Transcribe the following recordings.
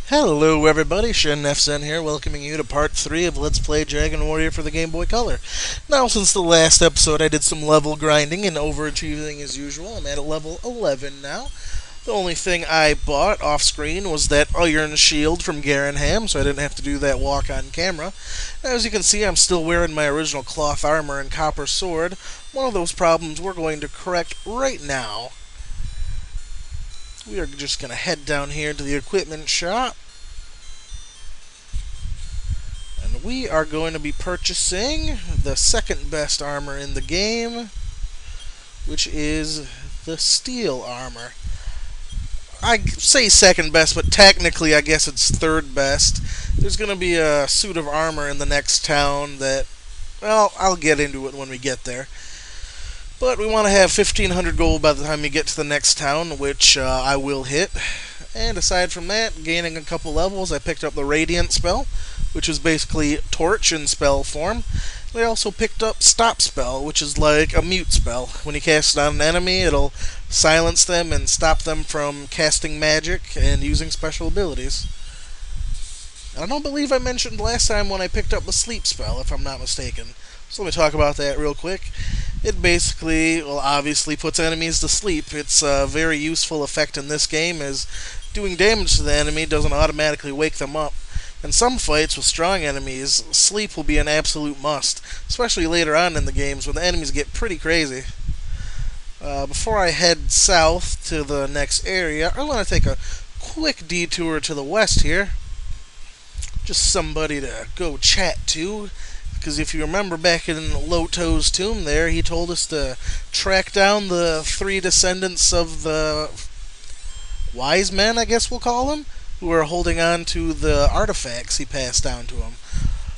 Hello everybody, ShinNefzen here, welcoming you to part 3 of Let's Play Dragon Warrior for the Game Boy Color. Now, since the last episode I did some level grinding and overachieving as usual. I'm at a level 11 now. The only thing I bought off-screen was that iron shield from Garanham, so I didn't have to do that walk on camera. As you can see, I'm still wearing my original cloth armor and copper sword. One of those problems we're going to correct right now. We are just going to head down here to the equipment shop. And we are going to be purchasing the second best armor in the game, which is the steel armor. I say second best, but technically I guess it's third best. There's going to be a suit of armor in the next town that, well, I'll get into it when we get there. But we want to have 1,500 gold by the time we get to the next town, which I will hit. And aside from that, gaining a couple levels, I picked up the Radiant spell, which is basically Torch in spell form. I also picked up Stop spell, which is like a mute spell. When you cast it on an enemy, it'll silence them and stop them from casting magic and using special abilities. I don't believe I mentioned last time when I picked up the Sleep spell, if I'm not mistaken. So let me talk about that real quick. It basically, well, obviously puts enemies to sleep. It's a very useful effect in this game, as doing damage to the enemy doesn't automatically wake them up. In some fights with strong enemies, sleep will be an absolute must, especially later on in the games when the enemies get pretty crazy. Before I head south to the next area, I want to take a quick detour to the west here. Just somebody to go chat to. Because if you remember back in Loto's tomb there, he told us to track down the 3 descendants of the wise men, I guess we'll call them, who are holding on to the artifacts he passed down to him.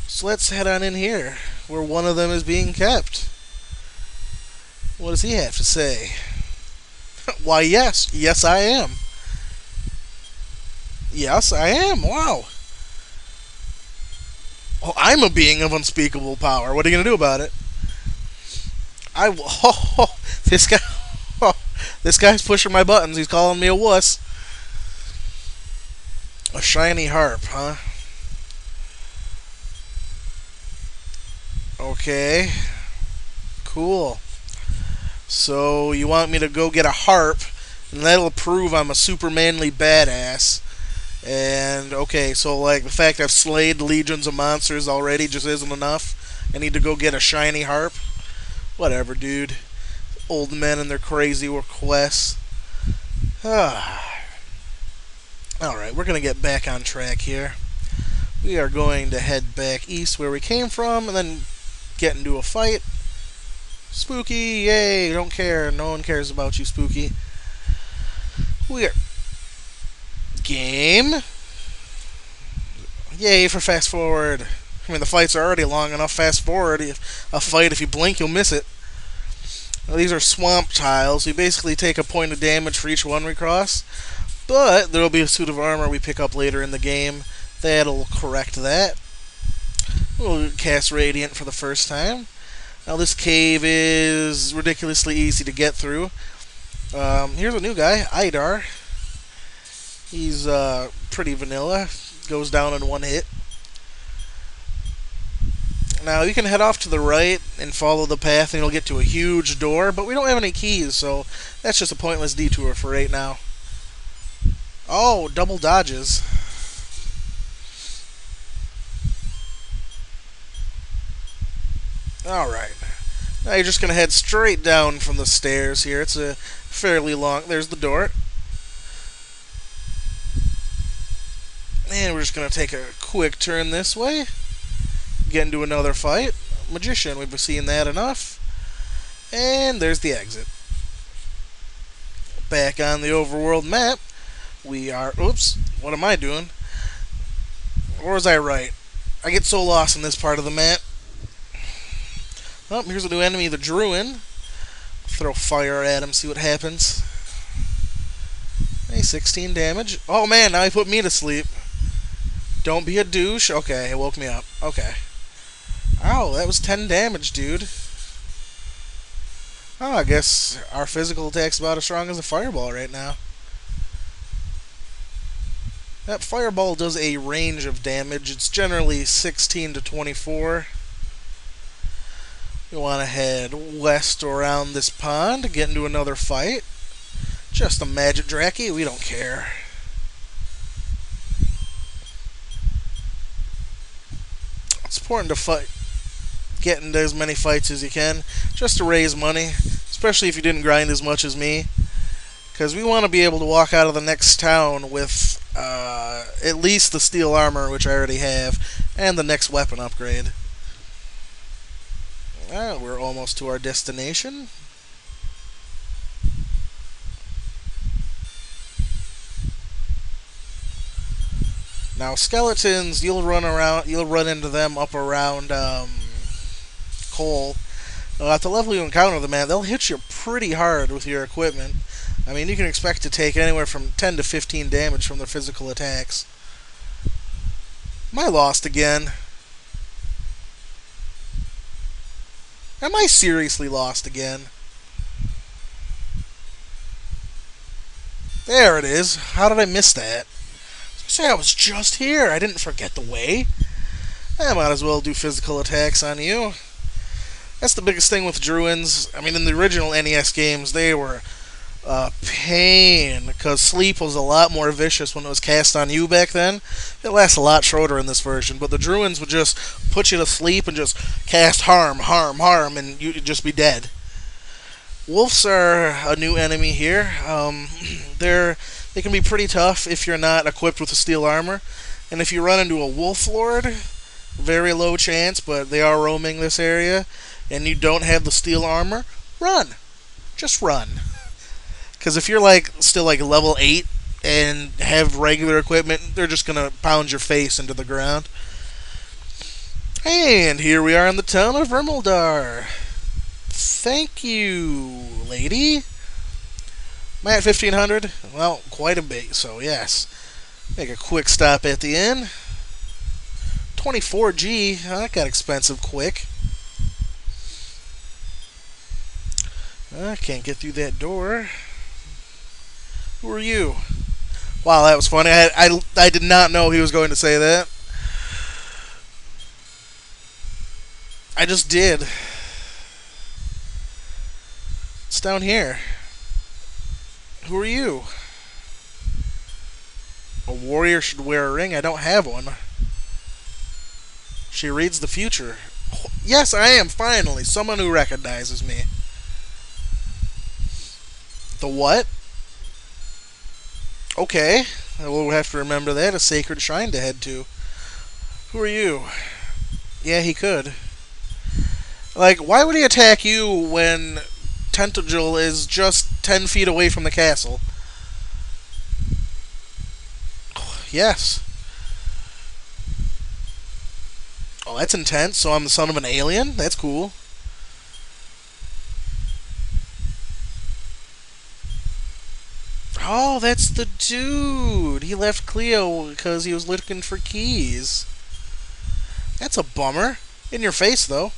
So let's head on in here, where one of them is being kept. What does he have to say? Why, yes. Yes, I am. Yes, I am. Wow. Oh, I'm a being of unspeakable power. What are you going to do about it? This guy... Oh, this guy's pushing my buttons. He's calling me a wuss. A shiny harp, huh? Okay. Cool. So, you want me to go get a harp, and that'll prove I'm a super manly badass. And, okay, so, like, the fact I've slayed legions of monsters already just isn't enough. I need to go get a shiny harp. Whatever, dude. Old men and their crazy requests. Alright, we're going to get back on track here. We are going to head back east where we came from, and then get into a fight. Spooky, yay, don't care. No one cares about you, Spooky. We are... Game. Yay for fast forward. I mean, the fights are already long enough. Fast forward a fight, if you blink, you'll miss it. Now, these are swamp tiles. We basically take a point of damage for each one we cross. But there will be a suit of armor we pick up later in the game. That'll correct that. We'll cast Radiant for the first time. Now, this cave is ridiculously easy to get through. Here's a new guy, Idar. He's pretty vanilla. Goes down in one hit. Now, you can head off to the right and follow the path, and you'll get to a huge door, but we don't have any keys, so that's just a pointless detour for right now. Oh, double dodges. Alright. Now you're just going to head straight down from the stairs here. It's a fairly long... There's the door. And we're just going to take a quick turn this way. Get into another fight. Magician, we've seen that enough. And there's the exit. Back on the overworld map, we are... Oops, what am I doing? Or was I right? I get so lost in this part of the map. Oh, here's a new enemy, the Druid. Throw fire at him, see what happens. Hey, 16 damage. Oh man, now he put me to sleep. Don't be a douche. Okay, it woke me up. Okay. Ow, that was 10 damage, dude. Oh, I guess our physical attack's about as strong as a fireball right now. That fireball does a range of damage. It's generally 16 to 24. We want to head west around this pond, get into another fight. Just a magic Draki, we don't care. It's important to fight, get into as many fights as you can, just to raise money, especially if you didn't grind as much as me. Because we want to be able to walk out of the next town with at least the steel armor, which I already have, and the next weapon upgrade. We're almost to our destination. Now skeletons, you'll run into them up around coal. At the level you encounter them, man, they'll hit you pretty hard with your equipment. I mean, you can expect to take anywhere from 10 to 15 damage from their physical attacks. Am I lost again? Am I seriously lost again? There it is. How did I miss that? Say I was just here. I didn't forget the way. I might as well do physical attacks on you. That's the biggest thing with druids. I mean, in the original NES games, they were a pain, because sleep was a lot more vicious when it was cast on you back then. It lasts a lot shorter in this version, but the druids would just put you to sleep and just cast harm, and you'd just be dead. Wolves are a new enemy here. They can be pretty tough if you're not equipped with the steel armor, and if you run into a wolf lord, very low chance, but they are roaming this area, and you don't have the steel armor, run. Just run. Because if you're still level 8 and have regular equipment, they're just going to pound your face into the ground. And here we are in the town of Rimuldar. Thank you, lady. Am I at 1500? Well, quite a bit, so yes. Make a quick stop at the inn. 24G, that got expensive quick. I can't get through that door. Who are you? Wow, that was funny. I did not know he was going to say that. I just did. It's down here. Who are you? A warrior should wear a ring. I don't have one. She reads the future. Yes, I am, finally. Someone who recognizes me. The what? Okay. We'll have to remember that. A sacred shrine to head to. Who are you? Yeah, he could. Why would he attack you when Tentagel is just 10 feet away from the castle? Yes. Oh, that's intense. So I'm the son of an alien? That's cool. Oh, that's the dude. He left Cleo because he was looking for keys. That's a bummer. In your face, though.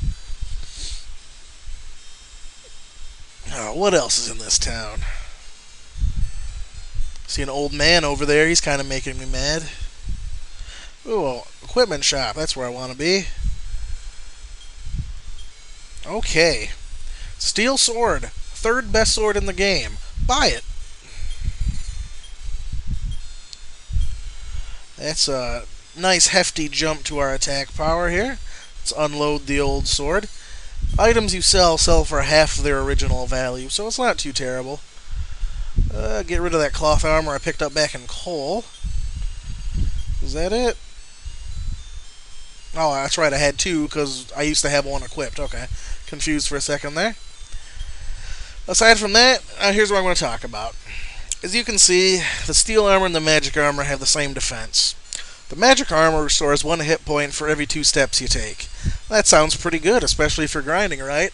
Oh, what else is in this town? See an old man over there. He's kind of making me mad. Ooh, equipment shop. That's where I want to be. Okay. Steel sword. Third best sword in the game. Buy it. That's a nice hefty jump to our attack power here. Let's unload the old sword. Items you sell for half of their original value, so it's not too terrible. Get rid of that cloth armor I picked up back in coal. Is that it? Oh, that's right, I had two because I used to have one equipped. Okay, confused for a second there. Aside from that, here's what I'm going to talk about. As you can see, the steel armor and the magic armor have the same defense. The magic armor restores 1 hit point for every 2 steps you take. That sounds pretty good, especially if you're grinding, right?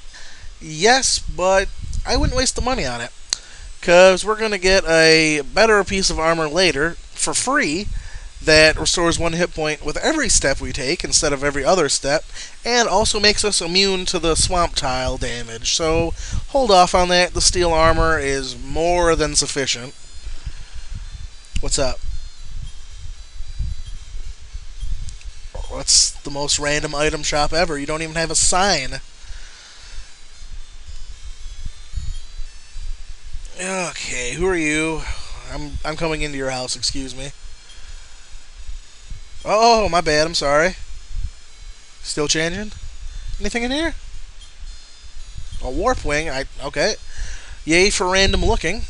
Yes, but I wouldn't waste the money on it. Because we're going to get a better piece of armor later, for free, that restores 1 hit point with every step we take instead of every other step, and also makes us immune to the swamp tile damage. So hold off on that. The steel armor is more than sufficient. What's up? it's the most random item shop ever. You don't even have a sign. Okay, who are you? I'm coming into your house, excuse me. Oh, my bad, I'm sorry. Still changing? Anything in here? A warp wing, okay. Yay for random looking.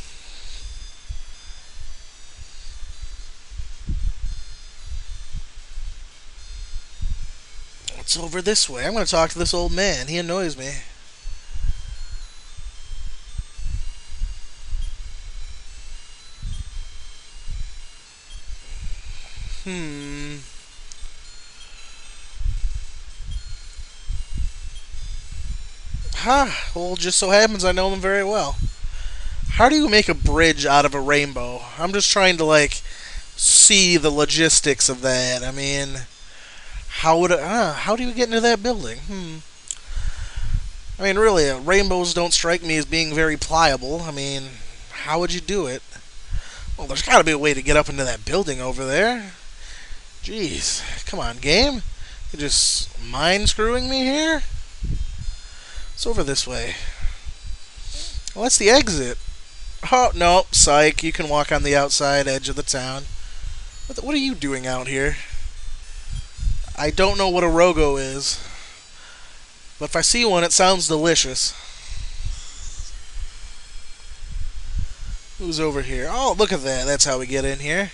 What's over this way? I'm gonna talk to this old man. He annoys me. Well, just so happens I know them very well. How do you make a bridge out of a rainbow? I'm just trying to, like, see the logistics of that. I mean, how do you get into that building? I mean, really, rainbows don't strike me as being very pliable. I mean, how would you do it? Well, there's got to be a way to get up into that building over there. Jeez, come on, game. You're just mind screwing me here? It's over this way. Well, that's the exit. Oh, no, psych. You can walk on the outside edge of the town. What are you doing out here? I don't know what a rogo is. But if I see one, it sounds delicious. Who's over here? Oh, look at that. That's how we get in here.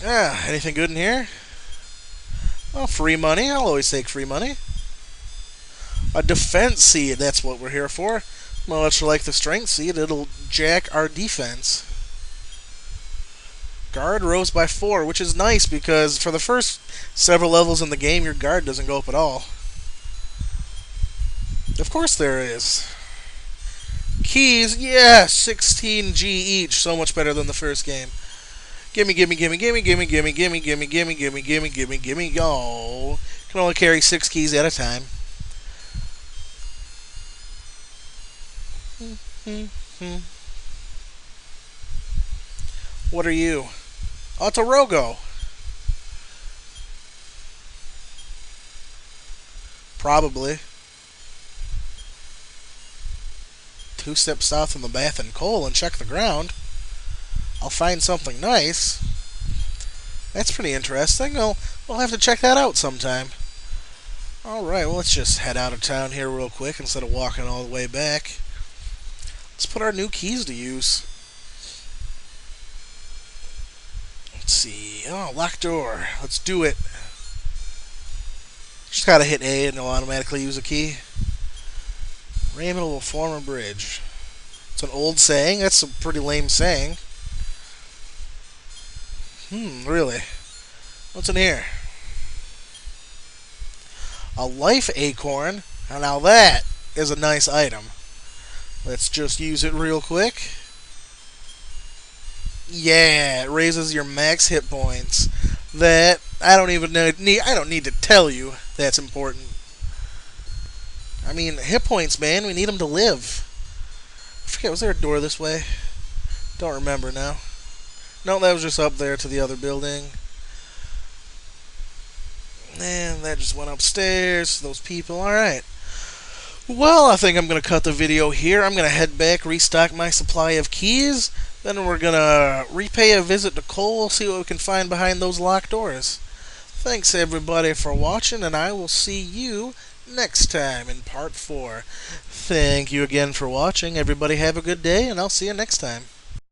Anything good in here? Oh, free money. I'll always take free money. A defense seed, that's what we're here for. Much like the strength seed, it'll jack our defense. Guard rose by 4, which is nice because for the first several levels in the game, your guard doesn't go up at all. Of course there is. Keys, yeah, 16G each, so much better than the first game. Gimme, gimme, gimme, gimme, gimme, gimme, gimme, gimme, gimme, gimme, gimme, gimme, gimme, go. Can only carry 6 keys at a time. What are you? Oh, it's a rogo. Probably. 2 steps south on the Bath and Coal and check the ground. I'll find something nice. That's pretty interesting. We'll have to check that out sometime. Alright, well, let's just head out of town here real quick instead of walking all the way back. Let's put our new keys to use. Let's see. Oh, locked door. Let's do it. Just gotta hit A and it'll automatically use a key. Rainbow will form a bridge. It's an old saying. That's a pretty lame saying. Really? What's in here? A life acorn. Now that is a nice item. Let's just use it real quick. Yeah, it raises your max hit points. That I don't need to tell you that's important. I mean, hit points, man. We need them to live. I forget, was there a door this way? Don't remember now. No, that was just up there to the other building. And that just went upstairs. Those people. Alright. Well, I think I'm going to cut the video here. I'm going to head back, restock my supply of keys. Then we're going to repay a visit to Cole, see what we can find behind those locked doors. Thanks, everybody, for watching, and I will see you next time in Part 4. Thank you again for watching. Everybody have a good day, and I'll see you next time.